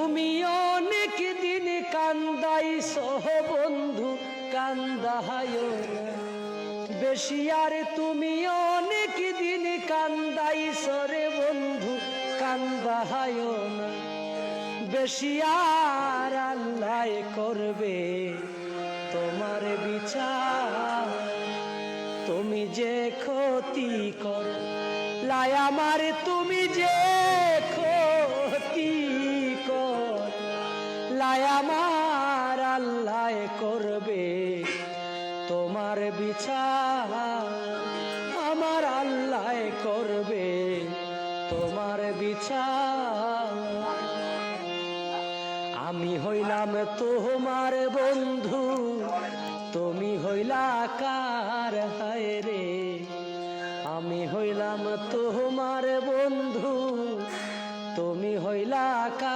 তুমি অনেক দিন কান্দাইছো বন্ধু, কান্দাহায়ো না বেশি আর। তুমি অনেক দিন কান্দাইছো রে বন্ধু, কান্দাহায়ো না বেশি আর। আল্লাহ করবে তোমার বিচার। তুমি যে ক্ষতি কর লাই আমার, তুমি যে ক্ষতি কর লাই আমার, আল্লাহ করবে তোমার বিচার। আমার আল্লাহ করবে তোমার বিচার। আমি হইলাম তোমার বন্ধু, তুমি হইলা কার হায় রে। আমি হইলাম তোমার বন্ধু, তুমি হইলা কার।